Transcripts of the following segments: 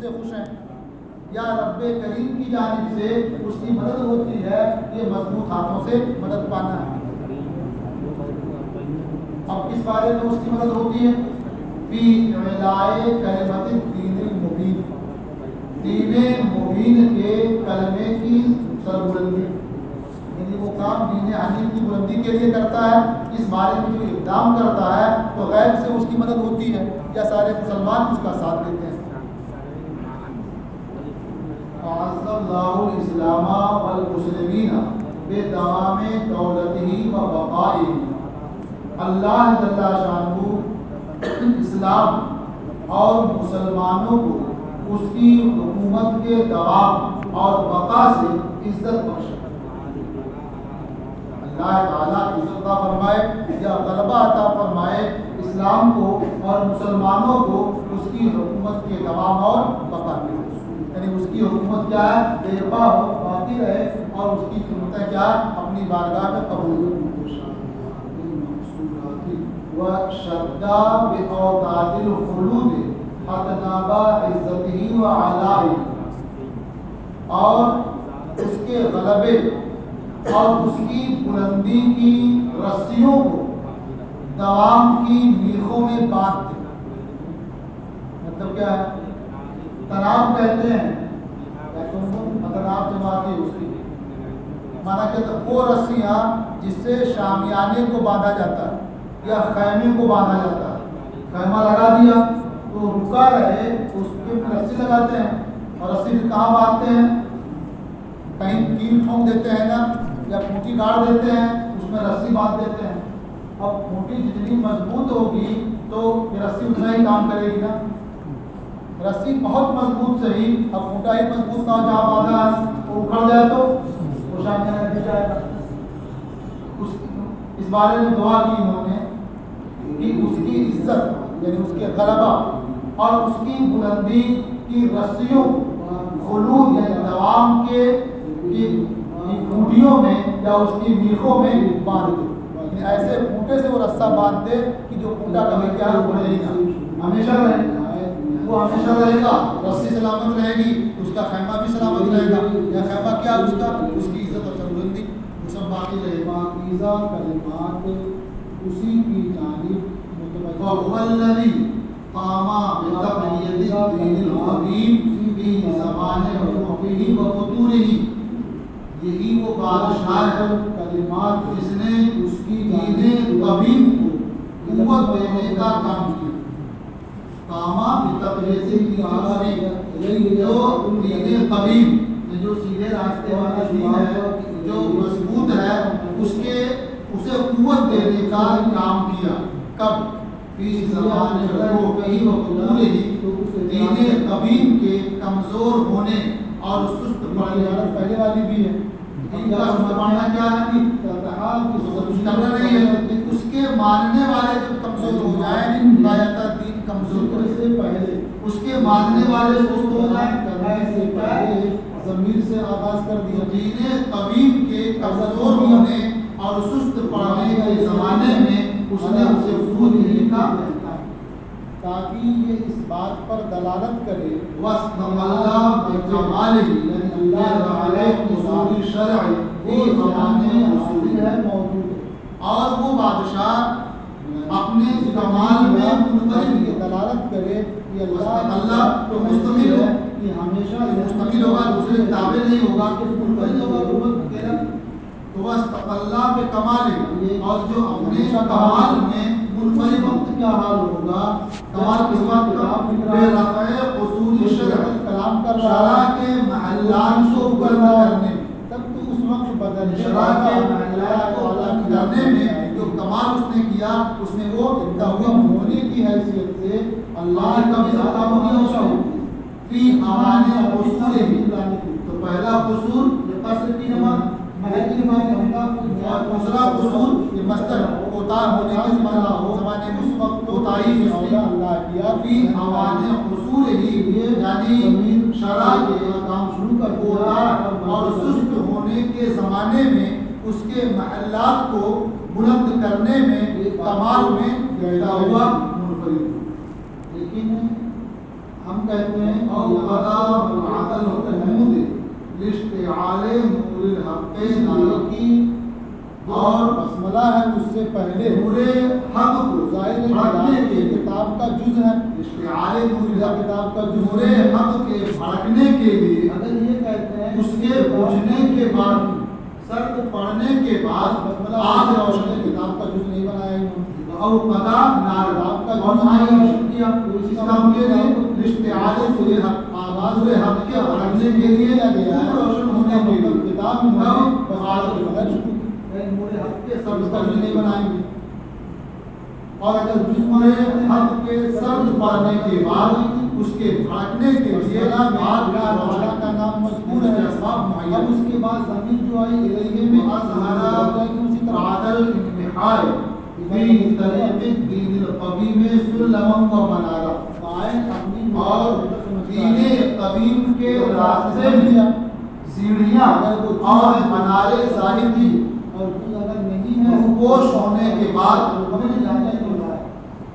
سے خوش ہیں، یا رب کریم کی جانب سے اس کی مدد ہوتی ہے، یہ مضبوط ہاتھوں سے مدد پانا ہے۔ اب کس بارے میں اس کی مدد ہوتی ہے؟ فی اعلاء کلمۃ الدین المبین، دین مبین کے کلمے کی سربلندی، یعنی وہ کام دین حنیف کی بلندی کے لیے کرتا ہے، اس بارے میں جو اقدام کرتا ہے تو غیب سے اس کی مدد ہوتی ہے یا سارے مسلمان اس کا ساتھ دیتے ہیں۔ اعز اللہ الاسلام والمسلمین بدوام دولتہ و بقائہ، اللہ جل شانہ اسلام اور مسلمانوں کو اس کی حکومت کے دوام اور بقا سے عزت بخشے، اللہ تعالیٰ عزت عطا فرمائے یا غلبہ عطا فرمائے اسلام کو اور مسلمانوں کو اس کی حکومت کے دوام اور بقا کے، یعنی اس کی حکومت کیا ہے؟ بےپا ہو، باقی رہے، اور اس کی سنتیں کیا ہے؟ اپنی بارگاہ میں قبول ہو۔ وَشَدَّ بِأَوْتَادِ الْخُلُودِ حَتْنَابَ عِزَّتِهِ وَعَلَائِهِ، اور اس کے غلبے اور اس کی بلندی کی رسیوں کو دوام کی میخوں میں باندھ دے۔ مطلب کیا ہے؟ تناب کہتے ہیں، تناب جماعتی اس کی مانا کہتے ہیں وہ رسیاں جس سے شامیانے کو باندھا جاتا ہے یا خیمے کو باندھا جاتا ہے، خیمہ لگا دیا تو رکا رہے، اس کے رسی لگاتے ہیں، اور رسی کہاں باندھتے ہیں؟ کہیں کیل ٹھونک دیتے ہیں نا، یا پھونٹی گاڑ دیتے ہیں، اس میں رسی باندھ دیتے ہیں۔ اب پھونٹی جتنی مضبوط ہوگی تو یہ رسی اتنا ہی کام کرے گی نا، رسی بہت مضبوط صحیح، اب پھونٹا ہی مضبوط نہ جہاں باندھا ہے وہ اکھڑ جائے تو وہ شامیانہ گر جائے گا۔ اس بارے میں دعا کی انہوں نے کہ اس کی عزت یعنی اس کے غلبہ اور اس کی بلندی کی رسیوں خلود یعنی دوام کے پھونٹیوں میں یا اس کی میخوں میں باندھ دے، ایسے پھونٹے سے وہ رسہ باندھ دے کہ جو پھونٹا کبھی کیا رہے گا، ہمیشہ رہے گا، وہ ہمیشہ رہے گا، رسی سلامت رہے گی، اس کا خیمہ بھی سلامت رہے گا، یا خیمہ کیا اس کا، اس کی عزت اور سربلندی وہ سب باقی رہے گا۔ پاکیزہ کلمات اسی کی جانب وَهُوَ الَّذِي قَامَ بِتَقْوِیَةِ الدِّینِ الْعَظِیمِ فِی زَمَانِ رُفْعِهِ وَفُتُورِهِ، یہی وہ بادشاہ ہے کلمات جس نے اس کی دین قویم کو قوت دینے کا کام کیا۔ قامہ بتقویۃ الدین، جو دین قویم جو سیدھے راستے والا دین ہے، جو مضبوط ہے، اسے قوت دینے کا کام کیا۔ کب؟ فی زمان رفعہ وفطورہ، دین قویم کے کمزور ہونے اور سست پڑنے، پہلے والی بھی ہے، ان کا معنی کیا ہے کہ کرنا نہیں ہے، اس کے ماننے والے جب کمزور ہو جائیں، باقاعدہ دین کمزور ہونے سے پہلے اس کے ماننے والے سست ہو جائیں، کرنے سے پہلے ضمیر سے آغاز کر دیا، دین قویم کے کمزور ہونے اور سست پڑنے کے زمانے میں اس نے اسے خود لکھا تاکہ یہ اس بات پر دلالت کرے وَاسْتَغَلَّ بِجَمَالِهِ، یعنی اللہ تعالیٰ اصول شرع وہ زمانے اصول ہے موجود ہے، اور وہ بادشاہ اپنے کمال میں منفرد یہ دلالت کرے کہ اللہ تو مستقل ہے، یہ ہمیشہ مستقل ہوگا، دوسرے تابع نہیں ہوگا، منفرد ہوگا، حکومت تیرا تو وَاسْتَغَلَّ بِکَمَالِهِ، اور جو اپنے کمال میں منفرد وقت کیا حال ہوگا، کمال کس وقت بے رفع اصول شرع، کلام کا شرع کے محلات کو بلند کرنے، تب تو اس وقت بدل شرع کے محلات کو بلند کرنے میں جو کمال اس نے کیا، اس میں وہ توہم ہونے کی حیثیت سے اللہ کا بھی زیادہ مقیاس ہو فی حوالے اصول ہی، تو پہلا قصور یہ قصر کی نماز محلی نماز ہوگا، اور دوسرا قصور یہ مصدر کوتاہ ہونے کے زمانے میں اس وقت کوتاہی سے اللہ کیا فی حوالے اصول ہی، یعنی شرع کے کام شروع کر کوتاہ اور سست ہونے کے زمانے میں اس کے محلات کو بلند کرنے میں کمال میں پیدا ہوا منفرد، لیکن ہم کہتے ہیں اور بسملہ ہے اس سے پہلے نورے حق کو ظاہر کے کتاب کا جز ہے اشتعال نور کتاب کا جز نورے حق کے بھڑکنے کے لیے اگر یہ کہتے ہیں اس کے بوجھنے کے بعد سرد پڑھنے کے بعد بسملہ آگ روشن کتاب کا جز نہیں بنایا انہوں اور قضا نار کا جز نہیں کیا اس کام کے لیے اشتعال نور حق آواز حق کے بھڑکنے کے لیے کیا گیا ہے روشن ہونے کے لیے کتاب میں بس آج بدل نور حق کے سر کا جز نہیں بنائیں گے اور اگر نور حق کے سر پڑھنے کے بعد اس کے بھڑکنے کے لیے بعد روشن کا نام مذکور ہے اسباب معین اب اس کے بعد زمین جو آئی الیہ میں اظہارا اسی طرح عادل انتہائی فی طریق دین القویم سلم و منارہ اور دین قویم کے راستے سیڑھیاں اور منارے ظاہر کی اور اگر نہیں ہے روپوش ہونے کے بعد ہمیں جاننے کو رہا ہے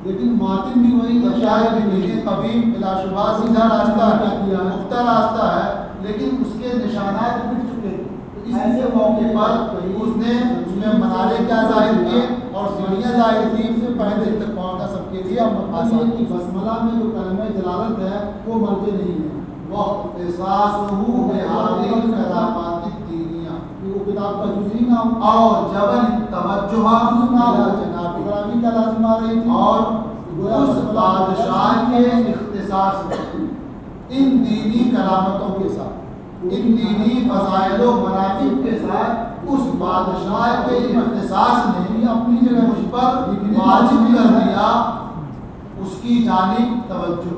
لیکن ماتن بھی وہی شاید دین قویم بلا شبہ سیدھا راستہ ہے مختہ راستہ ہے لیکن اس کے نشانات مٹ چکے اس ایسے موقع پر اس میں منارے کیا ظاہر کیے اور سیڑھیاں ظاہر کی سے پہلے تک پہنچا سب کے لیے آسان کی بسملہ میں جو کلمہ جلالت ہے وہ مرجع نہیں ہے وقت احساس ہو بہادر کرامات دینیاں وہ کتاب کا جزئی نہ ہو اور جبل توجہ سنا جناب ابراہیم کا لازم آ رہی تھی اور اس بادشاہ کے اختصاص ان دینی کرامتوں کے ساتھ ان دینی فضائل و مناقب کے ساتھ اس بادشاہ کے اختصاص نے اپنی جگہ مجھ پر واجب کر دیا اس کی جانب توجہ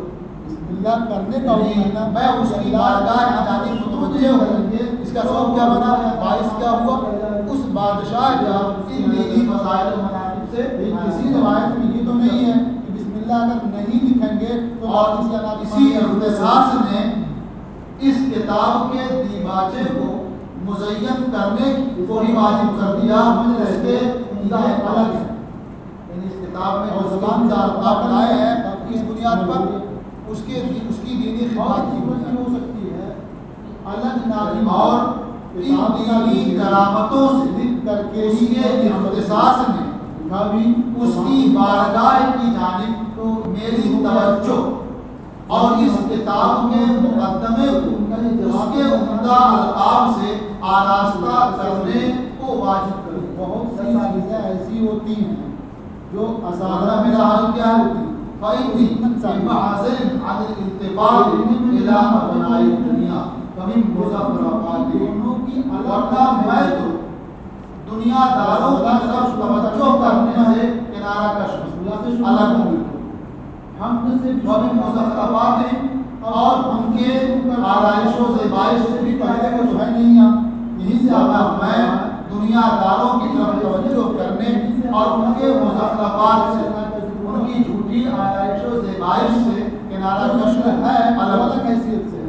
اللہ کرنے کا مہینہ میں اس کی بارگاہ کی جانب متوجہ ہو گئے اس کا سبب کیا بنا باعث کیا ہوا اس بادشاہ کا ان دینی فضائل و مناقب سے کسی روایت میں یہ تو نہیں ہے کہ بسم اللہ اگر نہیں لکھیں گے تو اور اسی اختصاص نے اس کتاب کے دیباچے کو مزین کرنے کو ہی واجب کر دیا اس کے الگ ہے یعنی اس کتاب میں جو زبان ضابطہ بنائے ہیں اس بنیاد پر اس کی دینی خدمات کی وجہ ہو سکتی ہے الگ ناظم اور ان دینی کرامتوں سے ذکر کر کے اس کے اختصاص نے اس کی بارگاہ کی جانب تو میری توجہ اور اس کتاب کے مقدمے کو اس کے عمدہ القاب سے آراستہ کرنے کو واجب کرے بہت سی چیزیں ایسی ہوتی ہیں جو اساتذہ میں حال کیا ہوتی ہیں فَإِنِّي بِمَعْزِلٍ عَنِ الْإِنْتِفَاعِ إِلَىٰ أَبْنَاءِ الدُّنْيَا فَمِن مُزَفَّرَاتِ ورنہ میں تو دنیا داروں کی طرف توجہ کرنے سے کنارہ کش الگ ہوں ہم سے وَمِن مُزَفَّرَاتِ اور ان کے آرائش و زیبائش سے بھی پہلے کو جو ہے نہیں یہیں سے میں دنیا داروں کی طرف توجہ کرنے اور ان کے مزخرفات سے ان کی جھوٹی آرائش و زیبائش سے کنارہ کش ہے الگ الگ حیثیت سے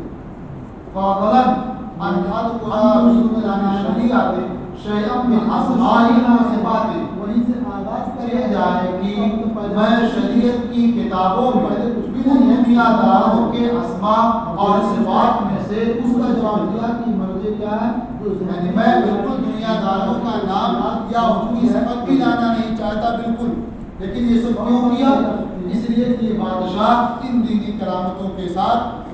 فضلاً انہاد قرآن رسول اللہ شریعت شیئم من اسمائی و صفاتی وہیں سے آغاز کرے جائے کہ میں شریعت کی کتابوں میں کچھ بھی نہیں ہے دنیا داروں کے اسماء اور صفات میں سے اس کا جواب دیا کہ مرجع کیا ہے یعنی میں بالکل دنیا داروں کا نام یا ان کی صفت بھی جانا نہیں چاہتا بالکل لیکن یہ سب کیوں کیا اس لیے کہ بادشاہ ان دینی کرامتوں کے ساتھ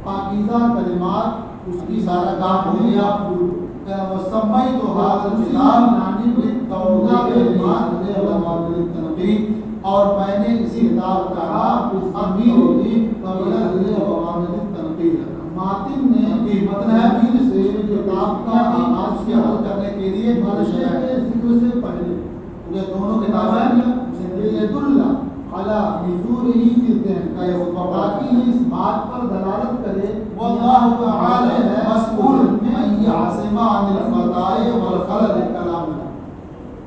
پاکیزہ کلمات اس کی سارا کام ہو گیا وسمئی تو اور میں نے اسی کتاب کا نام امیر ہوتی ماتن نے متن امیر سے کتاب کا آغاز کے حل کرنے کے لیے بادشاہ کے ذکر سے پہلے یہ دونوں کتابیں زندگی اللہ علی حضور ہی فی الذہن کا یہ باقی ہے اس بات پر دلالت کرے واللہ تعالی مسئول من یعصم عن الخطاء والخلل کلام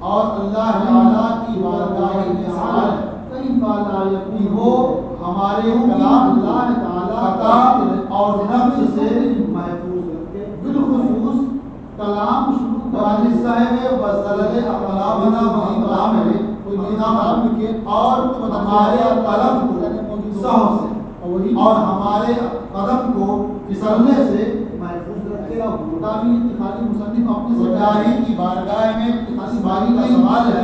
اور اللہ تعالی کی بارگاہ میں سوال کیف لا یقین ہو ہمارے کلام اللہ تعالی خطا اور نقص سے محفوظ رکھے بالخصوص کلام شروع کرنے صاحب و زلل اقلامنا وہی کلام ہے کوئی نام لکھے اور ہمارے قلم کو سہو سے اور ہمارے قدم کو پھسلنے سے محفوظ رکھے گا. خالی مصنف اپنی سرکاری کی بارگاہ میں باری کا سوال ہے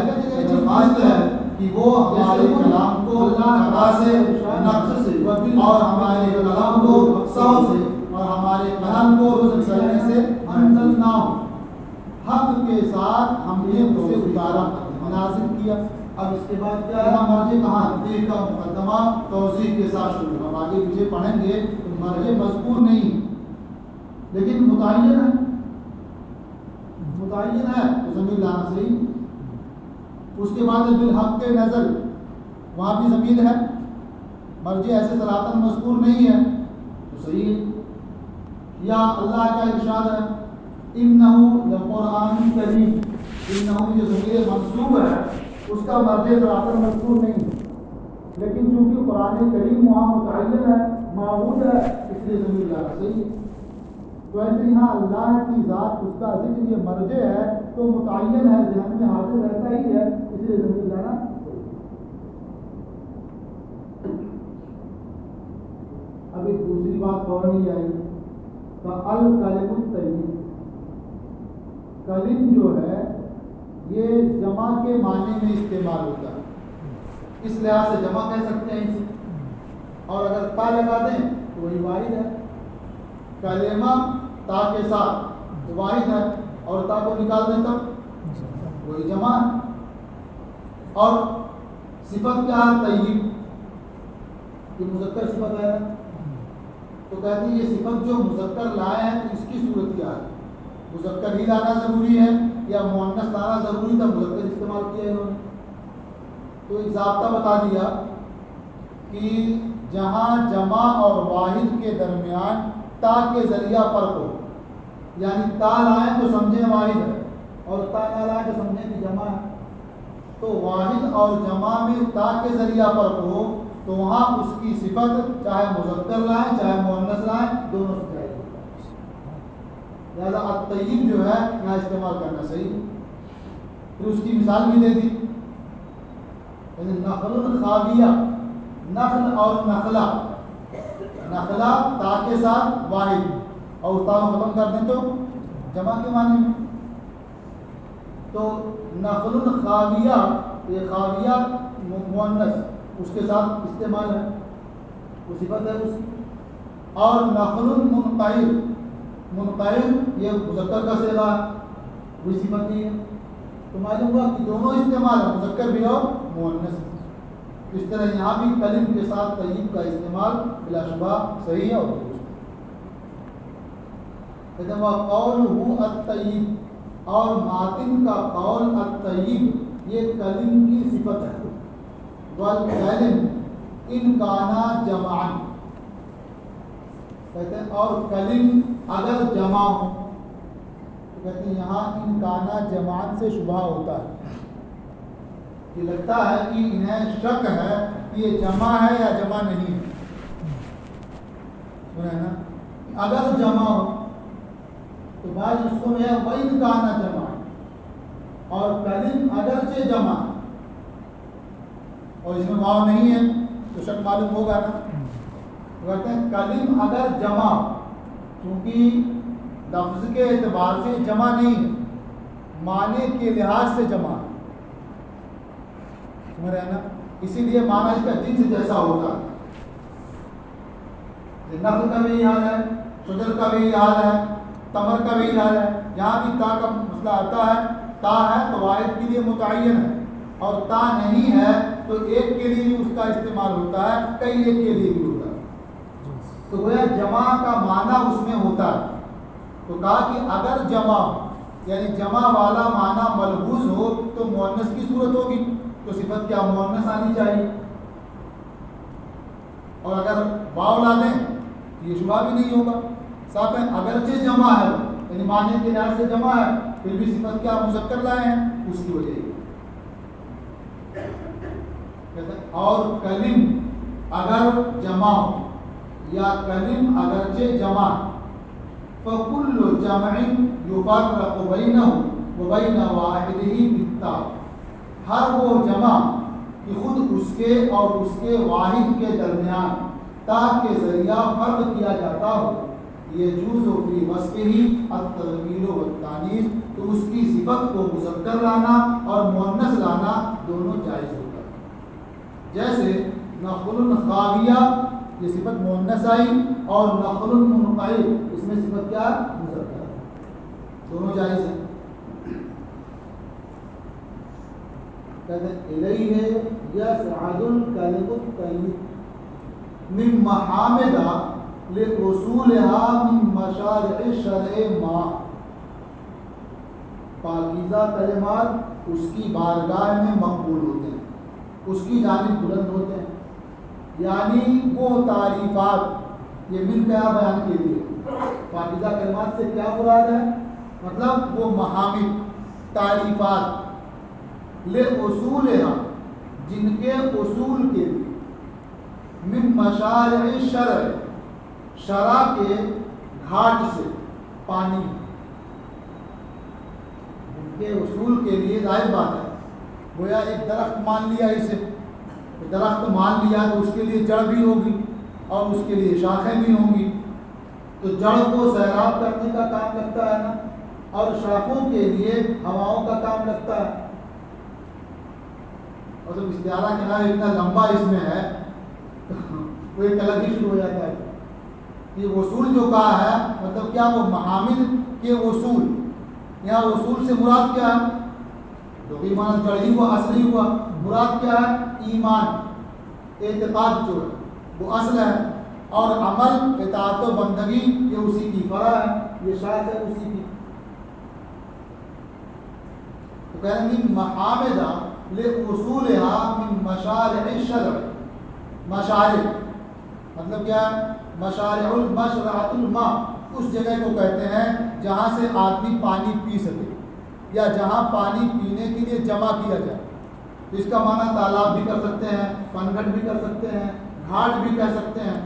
درخواست ہے کہ وہ ہمارے کلام کو خطا سے نقص سے اور ہمارے کلام کو سہو سے اور ہمارے قلم کو پھسلنے سے محفوظ نہ ہو. حق کے ساتھ ہم نے اسے اتارا نازل کیا. اب اس کے بعد کیا ہے؟ مرجع کہاں دل کا مقدمہ توضیح کے ساتھ شروع. ہم آگے پیچھے پڑھیں گے تو مرجع مذکور نہیں لیکن متعین ہے. متعین ہے تو ضمیر لانا صحیح. اس کے بعد بالحق کے نزل وہاں بھی ضمیر ہے. مرجع ایسے صراحتاً مذکور نہیں ہے تو صحیح ہے. یا اللہ کا ارشاد ہے انہو لقرآن کریم. انہو جو ضمیر منصوب ہے اس کا مرجع صراحتاً مذکور نہیں لیکن چونکہ قرآن کریم وہاں متعین ہے معبود ہے اس لیے ضمیر لانا صحیح ہے. تو ایسے یہاں اللہ کی ذات اس کا ذکر یہ مرجع ہے تو متعین ہے ذہن میں حاضر رہتا ہی ہے اس لیے ضمیر لانا. اب ایک دوسری بات اور نہیں آئی الکلم الطیب. کلم جو ہے یہ جمع کے معنی میں استعمال ہوتا ہے اس لحاظ سے جمع کہہ سکتے ہیں اسے. اور اگر تا لگا دیں تو وہی واحد ہے. کلمہ تا کے ساتھ واحد ہے اور تا کو نکال دیں تب وہی جمع ہے. اور صفت کیا ہے؟ طیب. یہ مذکر صفت ہے تو کہتے ہیں یہ صفت جو مذکر لائے ہیں تو اس کی صورت کیا ہے؟ مذکر ہی لانا ضروری ہے یا مؤنث لانا ضروری تھا؟ مذکر استعمال کیا انہوں نے. تو ایک ضابطہ بتا دیا کہ جہاں جمع اور واحد کے درمیان تا کے ذریعہ فرق ہو یعنی تا لائیں تو سمجھیں واحد ہے اور تا نہ لائیں تو سمجھیں کہ جمع ہے. تو واحد اور جمع میں تا کے ذریعہ فرق ہو تو وہاں اس کی صفت چاہے مذکر لائیں چاہے مؤنث لائیں دونوں سے جائز ہوتا ہے. لہٰذا الطیب جو ہے یہاں استعمال کرنا صحیح. پھر اس کی مثال بھی دے دی یعنی نخل الخاویہ. نخل اور نخلا. نخلا تا کے ساتھ واحد اور تا کو ختم کر دیں تو جمع کے معنی میں. تو نخل الخاویہ یہ خاویہ مؤنث اس کے ساتھ استعمال ہے وہ صفت ہے اس. اور نخل المنقعر. منقعر یہ مذکر کا صیغہ ہے وہی صفت نہیں ہے. تو معلوم ہوا کہ دونوں استعمال ہے مذکر بھی اور مؤنث. اس طرح یہاں بھی کلم کے ساتھ طیب کا استعمال بلا شبہ صحیح ہے اور درست. قولہ الطیب اور ماتن کا قول الطیب یہ کلم کی صفت ہے. والکلم ان کانا جمعا کہتے ہیں اور کلم اگر جمع ہو تو کہتے ہیں یہاں ان کانا جمعان سے شبہ ہوتا ہے. یہ لگتا ہے کہ انہیں شک ہے کہ یہ جمع ہے یا جمع نہیں ہے. سنا نا اگر جمع ہو تو بعض اس کو میں وَإِنْ كَانَ جمع اور کلم اگرچہ جمع اور اس میں واو نہیں ہے تو شک معلوم ہوگا نا. کہتے ہیں کلم اگر جمع کیونکہ لفظ کے اعتبار سے جمع نہیں ہے معنی کے لحاظ سے جمع ہے نا. اسی لیے معنی اس کا جنس جیسا ہوتا ہے. نخل کا بھی حال ہے شجر کا بھی حال ہے تمر کا بھی حال ہے. یہاں بھی تا کا مسئلہ آتا ہے. تا ہے تو واحد کے لیے متعین ہے اور تا نہیں ہے تو ایک کے لیے بھی اس کا استعمال ہوتا ہے کئی ایک کے لیے بھی ہوتا ہے. تو گویا جمع کا معنی اس میں ہوتا ہے. تو کہا کہ اگر جمع یعنی جمع والا معنی ملحوظ ہو تو مؤنث کی صورت ہوگی تو صفت کیا مؤنث آنی چاہیے. اور اگر واو لا دیں تو یہ شبہ بھی نہیں ہوگا. صاف ہے اگرچہ جمع ہے یعنی معنی کے لحاظ سے جمع ہے پھر بھی صفت کیا مذکر لائے ہیں اس کی وجہ اور کلم اگر جمع یا کلم اگرچہ جمع فَكُلُّ جَمْعٍ يُفَرَّقُ بَيْنَهُ وَبَيْنَ وَاحِدِهِ بِالتَّاءِ ہر وہ جمع کہ خود اس کے اور اس کے واحد کے درمیان تاکہ ذریعہ فرق کیا جاتا ہو، یجوز فی وصفہ التغییر والتانیث، تو اس کی صفت کو مذکر لانا اور مؤنث لانا دونوں جائز ہوتا ہے۔ جیسے نخل خاویہ، یہ صفت مؤنث آئی، اور نخل منقعر، اس میں صفت کیا؟ مذکر، دونوں جائز ہیں۔ کہتے ہیں الیہ یصعد الکلم الطیب من محامد لأصولها من مشارع الشرع ما، پاکیزہ کلمات اس کی بارگاہ میں مقبول ہوتے ہیں، اس کی جانب بلند ہوتے ہیں، یعنی وہ تعریفات، یہ من کیا بیان کے لیے پاکیزہ کلمات سے کیا مراد ہے؟ مطلب وہ محامد، تعریفات، لأصولها، جن کے اصول کے لیے، من مشارع الشرع، شرع کے گھاٹ سے پانی، ان کے اصول کے لیے ظاہر بات ہے، گویا ایک درخت مان لیا اسے، درخت مان لیا تو اس کے لیے جڑ بھی ہوگی اور اس کے لیے شاخیں بھی ہوں گی، تو جڑ کو سیراب کرنے کا کام لگتا ہے نا، اور شاخوں کے لیے ہواؤں کا کام لگتا ہے۔ اور جب استعارہ کے نام اتنا لمبا اس میں ہے وہ ایک الگ ہی شروع ہو جاتا ہے۔ یہ اصول جو کہا ہے مطلب کیا؟ وہ محامد کے اصول، یہاں اصول سے مراد کیا ہے؟ جو ایمان جڑی ہوا، اصلی ہوا، مراد کیا ہے؟ ایمان، اعتقاد جو ہے وہ اصل ہے، اور عمل، اطاعت و بندگی یہ اسی کی فرع ہے، یہ شاخ ہے اسی کی۔ تو کہیں گے محامدہ لأصولها من مشارع الشرع، مشارع مطلب کیا ہے؟ مشارع المشرعۃ الماء، اس جگہ کو کہتے ہیں جہاں سے آدمی پانی پی سکے یا جہاں پانی پینے کے لیے جمع کیا جائے، تو اس کا معنی تالاب بھی کر سکتے ہیں، پنگھٹ بھی کر سکتے ہیں، گھاٹ بھی کہہ سکتے ہیں،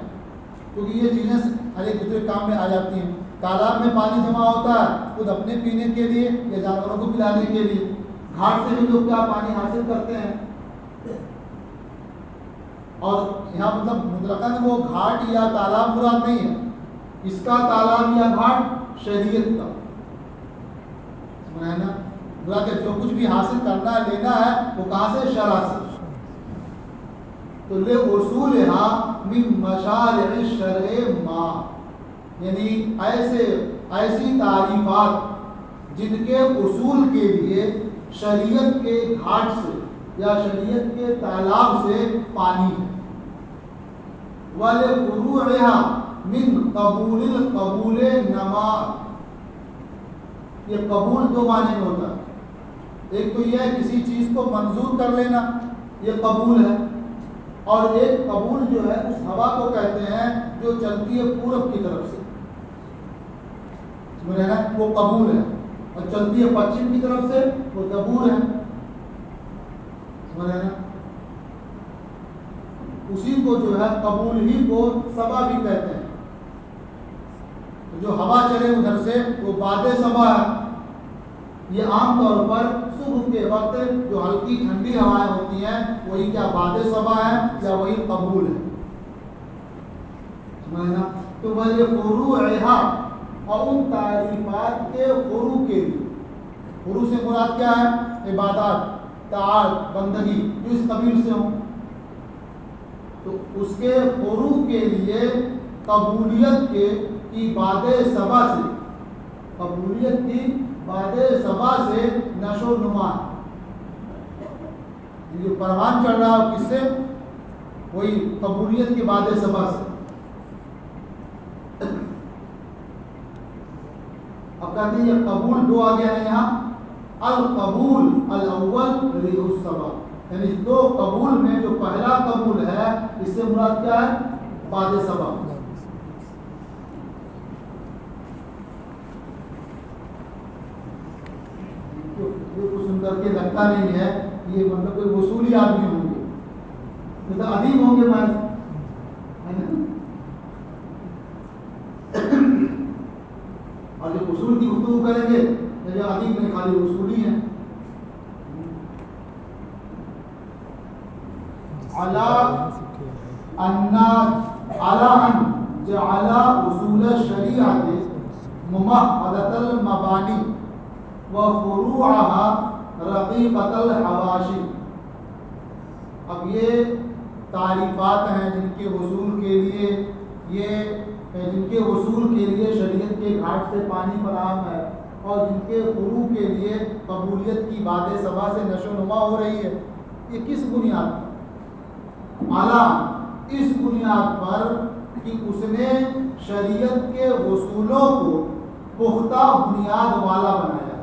کیونکہ یہ چیزیں ہر ایک دوسرے کام میں آ جاتی ہیں۔ تالاب میں پانی جمع ہوتا ہے خود اپنے پینے کے لیے یا جانوروں کو پلانے کے لیے، گھاٹ سے بھی لوگ کیا پانی حاصل کرتے ہیں، اور یہاں مطلب مطلقاً وہ گھاٹ یا تالاب مراد نہیں ہے، اس کا تالاب یا گھاٹ شریعت کا سمجھا نا، مراد کہ جو کچھ بھی حاصل کرنا ہے، لینا ہے، وہ کہاں سے؟ شرع سے۔ تو لأصولها من مشارع الشرع ما، یعنی ایسی تعریفات جن کے اصول کے لیے شریعت کے گھاٹ سے یا شریعت کے تالاب سے پانی ہے۔ وَلِفُرُوعِهَا مِنْ قبول القبول نما، یہ قبول دو معنی میں ہوتا ہے، ایک تو یہ ہے کسی چیز کو منظور کر لینا، یہ قبول ہے، اور ایک قبول جو ہے اس ہوا کو کہتے ہیں جو چلتی ہے پورب کی طرف سے، سمجھ رہے نا، وہ قبول ہے، اور چلتی ہے پچھم کی طرف سے، وہ دبور ہے، سمجھ رہے نا۔ اسی کو جو ہے قبول ہی کو صبا بھی کہتے ہیں، جو ہوا چلے ادھر سے وہ باد صبا ہے۔ یہ عام طور پر صبح کے وقت جو ہلکی ٹھنڈی ہوائیں ہوتی ہیں وہی کیا باد صبا ہے یا وہی قبول ہے، سمجھنا۔ تو وہ یہ فروعها، اور ان تعریفات کے فروع کے لیے، فروع سے مراد کیا ہے؟ عبادات، طاعت، بندگی جو اس قبیل سے ہوں، تو اس کے فروع کے لیے قبولیت کی باد صبا سے، قبولیت کی باد صبا سے نشو و نما، جو پروان چڑھ رہا ہو کس سے؟ وہی قبولیت کی باد صبا سے۔ اب کہتے ہیں یہ قبول دو آ گیا ہے یہاں، القبول الاول ریح الصبا، یعنی دو قبول میں جو پہلا قبول ہے اس سے مراد کیا ہے؟ باد صبا۔ کچھ سندر کے لگتا نہیں ہے یہ مطلب کوئی وصولی آدمی ہوں گے، تو ادیب ہوں گے محض، اور جو اصول کی گفتگو کریں گے جو ادیب میں خالی اصولی ہیں۔ ان جعل اصول الشریعت ممهدة المبانی وفروعها رقیقة الحواشی. اب یہ تعریفات ہیں جن کے حصول کے لیے شریعت کے گھاٹ سے پانی فراہم ہے اور جن کے فروع کے لیے قبولیت کی باد صبا سے نشو نما ہو رہی ہے. یہ کس بنیاد پر؟ اعلیٰ اس بنیاد پر کہ اس نے شریعت کے اصولوں کو پختہ بنیاد والا بنایا.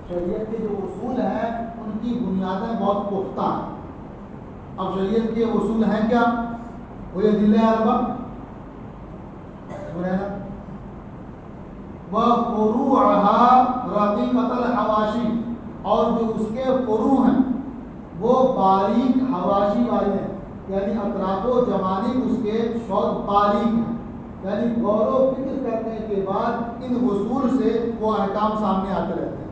شریعت کے جو اصول ہیں ان کی بنیادیں بہت پختہ ہیں. اب شریعت کے اصول ہیں کیا؟ وہ یہ دل اربع وفروعها رقیقة الحواشی، اور جو اس کے فروع ہیں وہ باریک حواشی والے ہیں، یعنی اطراف و جوانب اس کے بہت باریک ہیں، یعنی غور و فکر کرنے کے بعد ان اصول سے وہ احکام سامنے آتے رہتے ہیں.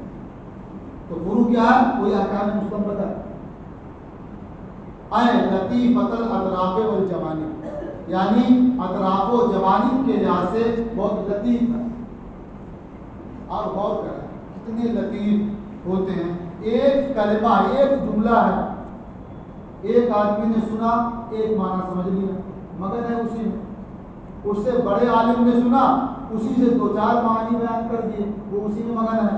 تو فروع کیا ہے؟ وہی احکام مستنبطہ لطیفۃ الاطراف والجوانب، یعنی اطراف و جوانب کے لحاظ سے بہت لطیف ہے. اور غور کریں کتنے لطیف ہوتے ہیں. ایک کلمہ، ایک جملہ ہے، ایک آدمی نے سنا، ایک معنی سمجھ لیا، مگر ہے اسی میں. اس سے بڑے عالم نے سنا، اسی سے 2-4 معنی بیان کر دیے، وہ اسی میں مگن ہے.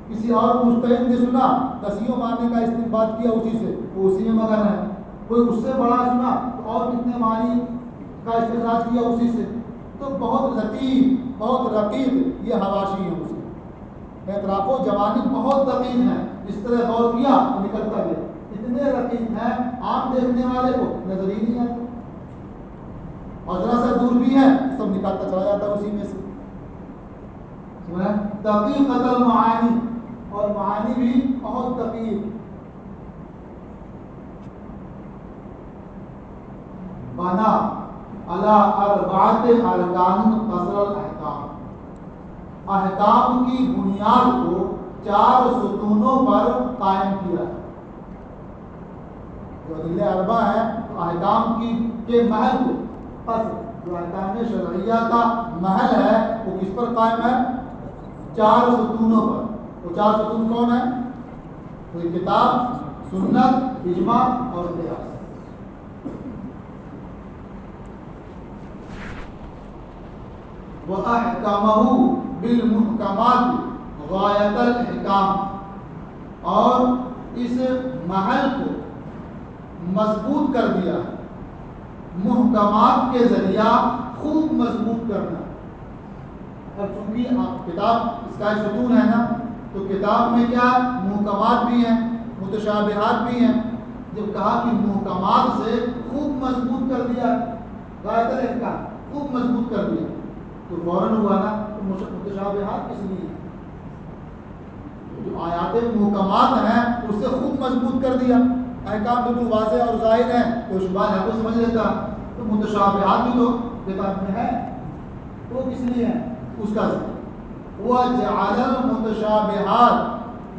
کسی اور مجتہد نے سنا، 10 معنی کا استنباط کیا اسی سے، وہ اسی میں مگن ہے. کوئی اس سے بڑا سنا تو اور کتنے معنی کا استخراج کیا اسی سے. تو بہت لطیف، بہت رقیق یہ حواشی ہے. اس کے اطراف و جوانب بہت دقیق ہیں. اس طرح غور کیا تو نکلتا گیا. اتنے رقیق ہیں عام دیکھنے والے کو نظر ہی نہیں آتا، اور ذرا سا دور بھی ہے سب نکالتا چلا جاتا ہے اسی میں سے. دقیقۃ المعانی، اور معانی بھی بہت دقیق. بنا علی 4 ارکان قصر الاحکام، احکام کی بنیاد کو 4 ستونوں پر قائم کیا. جو ادلہ اربع ہے تو احکام کے محل کو، قصر جو احکام شرعیہ کا محل ہے وہ کس پر قائم ہے؟ 4 ستونوں پر. وہ 4 ستون کون ہیں؟ کوئی کتاب، سنت، اجماع اور قیاس. وَأَحْكَمَهُ بِالْمُحْكَمَاتِ غَایَةَ الْإِحْكَامِ، اور اس محل کو مضبوط کر دیا محکمات کے ذریعہ، خوب مضبوط کرنا. اب چونکہ کتاب اس کا ایک ستون ہے نا، تو کتاب میں کیا محکمات بھی ہیں، متشابہات بھی ہیں. جب کہا کہ محکمات سے خوب مضبوط کر دیا، غایۃ الاحکام خوب مضبوط کر دیا، تو فوراً ہوا نا تو متشابہات کس لیے؟ جو آیات محکمات ہیں اس سے خوب مضبوط کر دیا. احکام بالکل واضح اور ظاہر ہیں، کوئی شبہ ہے کوئی سمجھ لیتا. تو متشابہات بھی تو کتاب میں ہے، وہ کس لیے ہیں؟ اس کا ذکر. وَجَعَلَ الْمُتَشَابِهَاتِ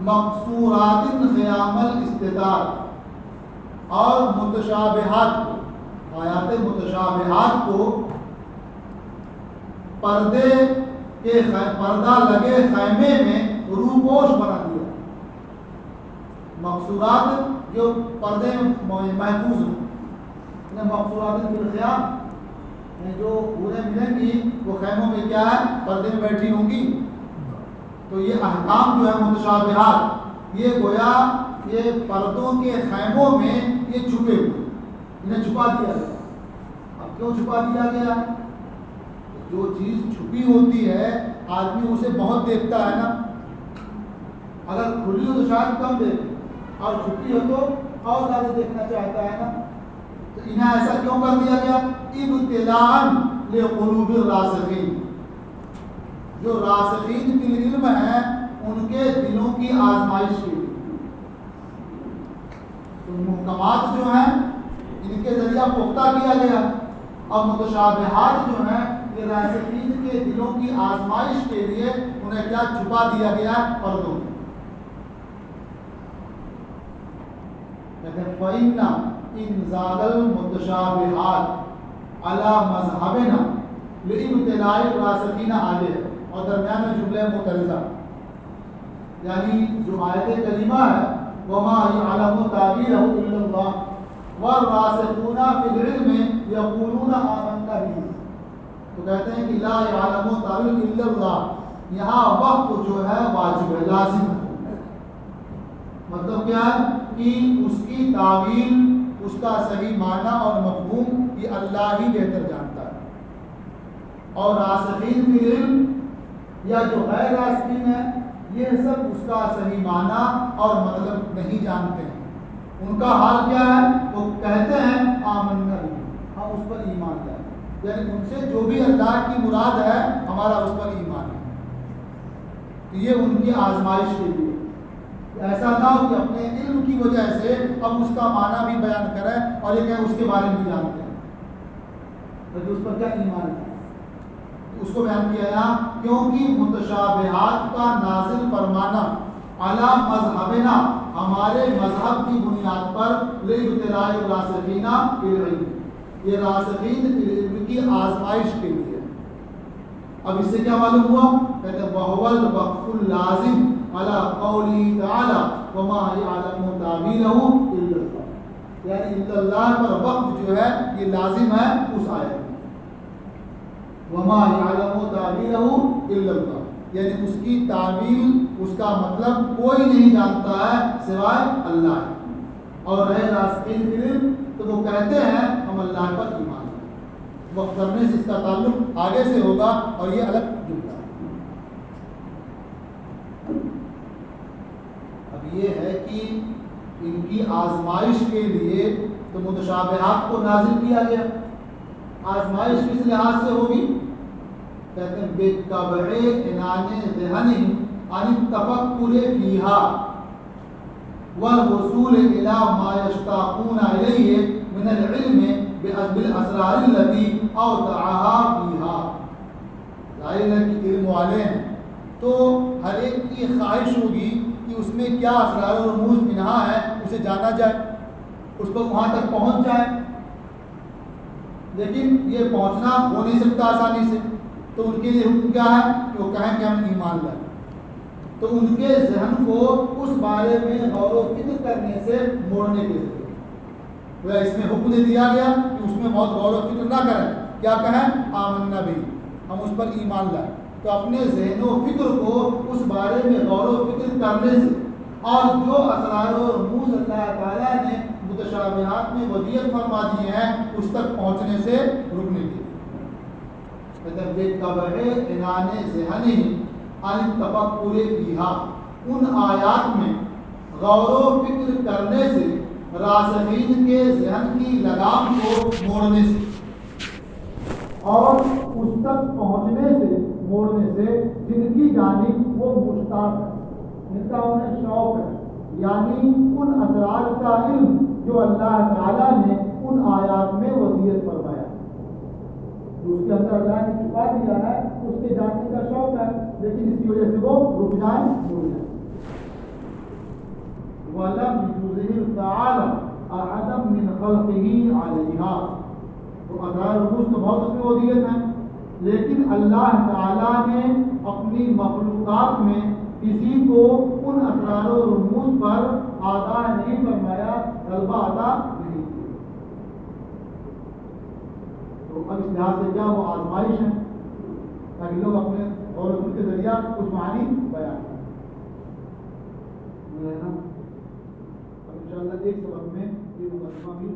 مَقْصُورَاتٍ خِيَامَ الْاِسْتِدَارِ، اور متشابہات کو، آیات متشابہات کو پردہ لگے خیمے میں روپوش بنا دیا. مقصورات جو پردے میں محفوظ ہوں، مقصورات فی الخیام، جو پورے ملیں گی وہ خیموں میں کیا ہے؟ پردے میں بیٹھی ہوں گی. تو یہ احکام جو ہے متشابہات، یہ گویا یہ پردوں کے خیموں میں یہ چھپے ہوئے، انہیں چھپا دیا گیا. اب کیوں چھپا دیا گیا؟ جو چیز چھپی ہوتی ہے آدمی اسے بہت دیکھتا ہے نا. اگر کھلی ہو تو شاید کم دیکھے، اور چھپی ہو تو اور زیادہ دیکھنا چاہتا ہے نا. تو انہیں ایسا کیوں کر دیا گیا؟ ابتلاء لقلوب الراسخین، جو راسخین فی العلم ہیں ان کے دلوں کی آزمائش کے لیے. تو محکمات جو ہیں ان کے ذریعہ پختہ کیا گیا، اور متشابہات جو ہیں یہ راسخین کے دلوں کی آزمائش کے لیے انہیں کیا چھپا دیا گیا پردوں میں. انزال المتشابہات علی مذہبنا لابتلاء الراسخین علیہ، اور درمیان میں جملہ معترضہ، یعنی جو آیت کریمہ ہے وما یعلم تاویلہ الا اللہ والراسخون فی العلم یقولون آمنا بہ، تو کہتے ہیں کہ لا یعلم تاویلہ الا اللہ، یہاں وقت جو ہے واجب ہے، لازم ہے، مطلب کیا ہے کہ اس کی تعویل، اس کا صحیح معنی اور مفہوم یہ اللہ ہی بہتر جانتا ہے، اور راسخین فی العلم یا جو غیر راسخین ہے یہ سب اس کا صحیح معنی اور مطلب نہیں جانتے ہیں، ان کا حال کیا ہے؟ وہ کہتے ہیں آمنا بہ، ہم اس پر ایمان لائیں، یعنی ان سے جو بھی اللہ کی مراد ہے ہمارا اس پر ایمان ہے، تو یہ ان کی آزمائش کے لیے، ایسا نہ ہو کہ اپنے علم کی وجہ سے اب اس کا معنی بھی بیان کریں اور یہ کہ اس کے بارے میں بھی جانتے ہیں، لیکن اس پر کیا ایمان ہے، اس کو بیان کیا یہاں کیونکہ متشابہات کا نازل فرمانا علی مذہبنا، ہمارے مذہب کی بنیاد پر لابتلاء الراسخین فی العلم، یہ راسخین فی العلم کی آزمائش کے لیے۔ اب اس سے کیا معلوم ہوا؟ کہتے ہیں وَهُوَ الْوَقْفُ اللَّازِمُ عَلَى قَوْلِهِ تَعَالَى وَمَا يَعْلَمُ تَأْوِيلَهُ إِلَّا اللَّهُ، یعنی الا اللہ پر وقف جو ہے یہ لازم ہے اس آیت میں، وَمَا يَعْلَمُ تَأْوِيلَهُ إِلَّا اللَّهُ، یعنی اس کی تعویل، اس کا مطلب کوئی نہیں جانتا ہے سوائے اللہ ہے، اور رہے راسخین فی العلم تو وہ کہتے ہیں ہم اللہ پر ایمان، وقت کرنے سے اس کا تعلق آگے سے ہوگا اور یہ الگ جملہ ہے۔ اب یہ ہے کہ ان کی آزمائش کے لیے تو متشابہات کو نازل کیا گیا، آزمائش کس لحاظ سے ہوگی؟ کہتے ہیں بِقَبْعِ عِنَانِ ذِهْنِهِمْ عَنِ التَّفَكُّرِ فِيهَا وَالْوُصُولِ إِلَى مَا يَشْتَاقُونَ إِلَيْهِ مِنَ الْعِلْمِ بِالْأَسْرَارِ الَّتِي أَوْضَعَهَا فِيهَا، ظاہر ہے کہ علم والے ہیں تو ہر ایک کی خواہش ہوگی کہ اس میں کیا اسرار و رموز منہا ہے اسے جانا جائے، اس پر وہاں تک پہنچ جائے، لیکن یہ پہنچنا ہو نہیں سکتا آسانی سے، تو ان کے لیے حکم کیا ہے کہ وہ کہیں کہ ہم ایمان لائیں، تو ان کے ذہن کو اس بارے میں غور و فکر کرنے سے موڑنے کے ذریعے اس میں حکم دے دیا گیا کہ اس میں بہت غور و فکر نہ کریں، کیا کہیں آمنا بہ، ہم اس پر ایمان لائیں، تو اپنے ذہن و فکر کو اس بارے میں غور و فکر کرنے سے اور جو اسرار و رموز اللہ تعالیٰ نے متشابہات میں ودیت فرما دیے ہیں اس تک پہنچنے سے رکنے کے لیے، بِقَبْعِ عِنَانِ ذِهْنِهِمْ عَنِ التَّفَكُّرِ فِيهَا، ان آیات میں غور و فکر کرنے سے، راسخین کے ذہن کی لگام کو موڑنے سے اور اس تک پہنچنے سے، موڑنے سے جن کی جانب وہ مشتاق ہے، جن کا انہیں شوق ہے، یعنی ان اسرار کا علم جو اللہ تعالیٰ نے ان آیات میں ودیت فرمایا، جو اس کے اندر اللہ نے چھپا دیا ہے، اس کے جاننے کا شوق ہے، لیکن اس کی وجہ سے وہ رک جائیں، موڑ جائیں۔ وَلَمْ يُظْهِرْ تَعَالَى أَحَدًا مِّنْ خَلْقِهِ عَلَيْهَا، تو اسرار رموز تو بہت اس میں ودیت ہیں، لیکن اللہ تعالیٰ نے اپنی مخلوقات میں کسی کو ان اسرار و رموز پر آگاہ نہیں فرمایا، غلبہ عطا نہیں کیا، تو اب اس لحاظ سے کیا وہ آزمائش ہے تاکہ لوگ اپنے غور و فکر کے ذریعہ کچھ معنی بیان کریں۔ اب انشاءاللہ ایک سبق میں یہ مقدمہ بھی